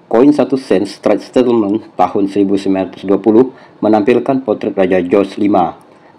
Koin 1 sen Straight Settlement tahun 1920 menampilkan potret Raja George V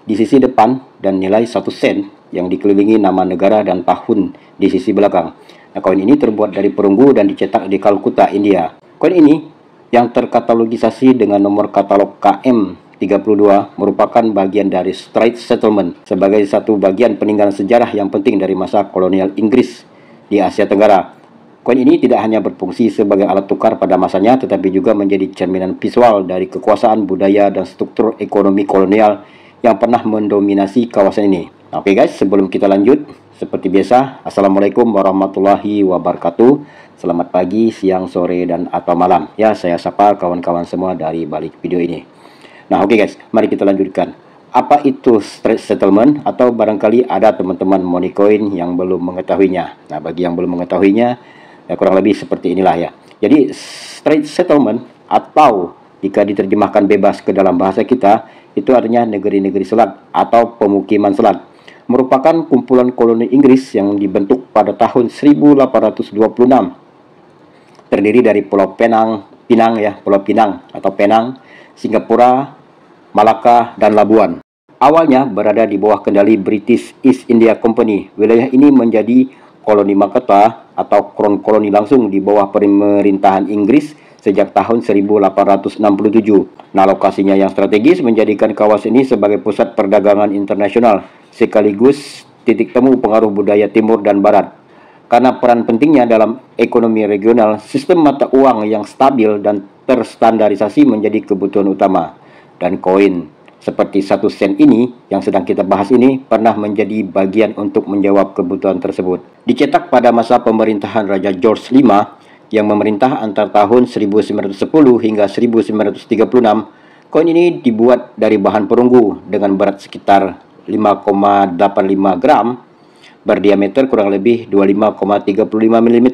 di sisi depan dan nilai 1 sen yang dikelilingi nama negara dan tahun di sisi belakang. Nah, koin ini terbuat dari perunggu dan dicetak di Kalkuta, India. Koin ini yang terkatalogisasi dengan nomor katalog KM32 merupakan bagian dari Straight Settlement sebagai satu bagian peninggalan sejarah yang penting dari masa kolonial Inggris di Asia Tenggara. Koin ini tidak hanya berfungsi sebagai alat tukar pada masanya, tetapi juga menjadi cerminan visual dari kekuasaan, budaya, dan struktur ekonomi kolonial yang pernah mendominasi kawasan ini. Oke guys, sebelum kita lanjut, seperti biasa, Assalamualaikum warahmatullahi wabarakatuh. Selamat pagi, siang, sore, dan atau malam. Ya, saya sapa kawan-kawan semua dari balik video ini. Nah oke guys, mari kita lanjutkan. Apa itu Straight Settlement? Atau barangkali ada teman-teman money coin yang belum mengetahuinya. Nah, bagi yang belum mengetahuinya, ya, kurang lebih seperti inilah ya. Jadi Straight Settlement, atau jika diterjemahkan bebas ke dalam bahasa kita, itu artinya negeri-negeri selat atau pemukiman selat. Merupakan kumpulan koloni Inggris yang dibentuk pada tahun 1826. Terdiri dari Pulau Pulau Pinang atau Penang, Singapura, Malaka, dan Labuan. Awalnya berada di bawah kendali British East India Company. Wilayah ini menjadi koloni mahkota atau crown koloni langsung di bawah pemerintahan Inggris sejak tahun 1867. Nah, lokasinya yang strategis menjadikan kawasan ini sebagai pusat perdagangan internasional sekaligus titik temu pengaruh budaya timur dan barat. Karena peran pentingnya dalam ekonomi regional, sistem mata uang yang stabil dan terstandarisasi menjadi kebutuhan utama. Dan koin seperti 1 sen ini yang sedang kita bahas ini pernah menjadi bagian untuk menjawab kebutuhan tersebut. Dicetak pada masa pemerintahan Raja George V yang memerintah antara tahun 1910 hingga 1936, koin ini dibuat dari bahan perunggu dengan berat sekitar 5,85 gram, berdiameter kurang lebih 25,35 mm.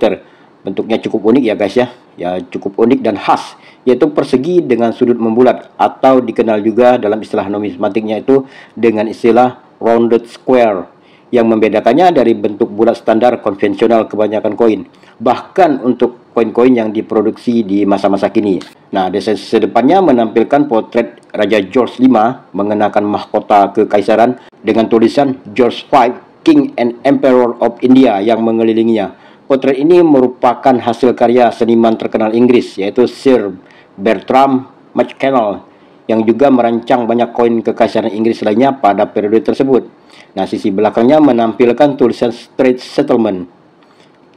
Bentuknya cukup unik ya guys ya. Ya, cukup unik dan khas, yaitu persegi dengan sudut membulat, atau dikenal juga dalam istilah numismatiknya itu dengan istilah rounded square, yang membedakannya dari bentuk bulat standar konvensional kebanyakan koin, bahkan untuk koin-koin yang diproduksi di masa-masa kini. Nah, desain sedepannya menampilkan potret Raja George V mengenakan mahkota kekaisaran dengan tulisan George V, King and Emperor of India yang mengelilinginya. Potret ini merupakan hasil karya seniman terkenal Inggris, yaitu Sir Bertram McConnell, yang juga merancang banyak koin kekaisaran Inggris lainnya pada periode tersebut. Nah, sisi belakangnya menampilkan tulisan Straight Settlement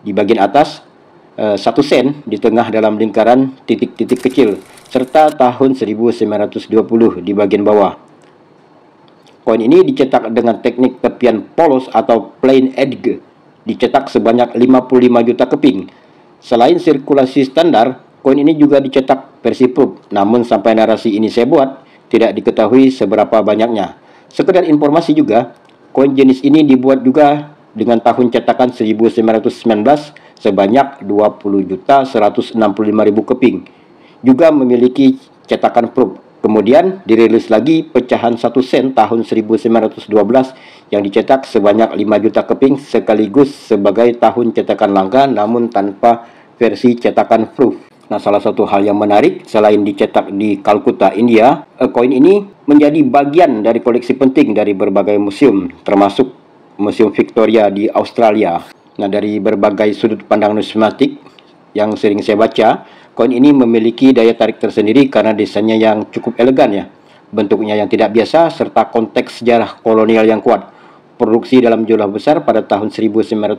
di bagian atas, 1 sen di tengah dalam lingkaran titik-titik kecil, serta tahun 1920 di bagian bawah. Koin ini dicetak dengan teknik tepian polos atau plain edge, dicetak sebanyak 55 juta keping. Selain sirkulasi standar, koin ini juga dicetak versi proof. Namun sampai narasi ini saya buat, tidak diketahui seberapa banyaknya. Sekedar informasi juga, koin jenis ini dibuat juga dengan tahun cetakan 1919 sebanyak 20.165.000 keping. Juga memiliki cetakan proof. Kemudian dirilis lagi pecahan 1 sen tahun 1912 yang dicetak sebanyak 5 juta keping sekaligus sebagai tahun cetakan langka namun tanpa versi cetakan proof. Nah, salah satu hal yang menarik, selain dicetak di Kalkuta, India, koin ini menjadi bagian dari koleksi penting dari berbagai museum, termasuk Museum Victoria di Australia. Nah, dari berbagai sudut pandang numismatik yang sering saya baca, koin ini memiliki daya tarik tersendiri karena desainnya yang cukup elegan ya, bentuknya yang tidak biasa, serta konteks sejarah kolonial yang kuat. Produksi dalam jumlah besar pada tahun 1920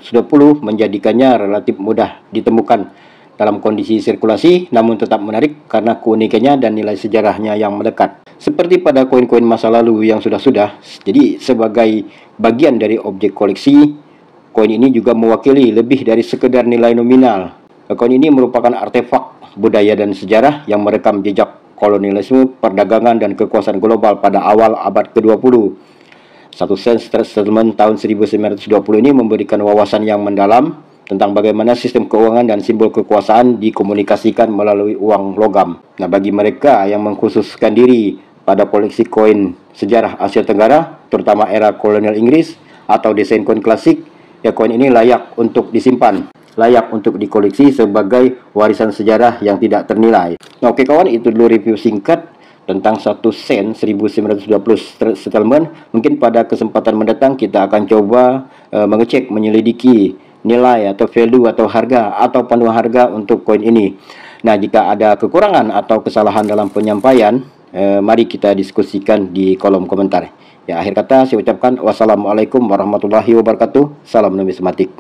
menjadikannya relatif mudah ditemukan dalam kondisi sirkulasi, namun tetap menarik karena keunikannya dan nilai sejarahnya yang melekat. Seperti pada koin-koin masa lalu yang sudah-sudah, jadi sebagai bagian dari objek koleksi, koin ini juga mewakili lebih dari sekedar nilai nominal. Koin ini merupakan artefak budaya dan sejarah yang merekam jejak kolonialisme, perdagangan, dan kekuasaan global pada awal abad ke-20. 1 sen Straight Settlement tahun 1920 ini memberikan wawasan yang mendalam tentang bagaimana sistem keuangan dan simbol kekuasaan dikomunikasikan melalui uang logam. Nah, bagi mereka yang mengkhususkan diri pada koleksi koin sejarah Asia Tenggara, terutama era kolonial Inggris atau desain koin klasik, ya koin ini layak untuk disimpan. layak untuk dikoleksi sebagai warisan sejarah yang tidak ternilai. Nah, oke kawan, itu dulu review singkat tentang 1 sen 1920 settlement. Mungkin pada kesempatan mendatang kita akan coba mengecek, menyelidiki nilai atau value atau harga atau panduan harga untuk koin ini. Nah, jika ada kekurangan atau kesalahan dalam penyampaian, mari kita diskusikan di kolom komentar. Ya, akhir kata saya ucapkan wassalamualaikum warahmatullahi wabarakatuh. Salam numismatik.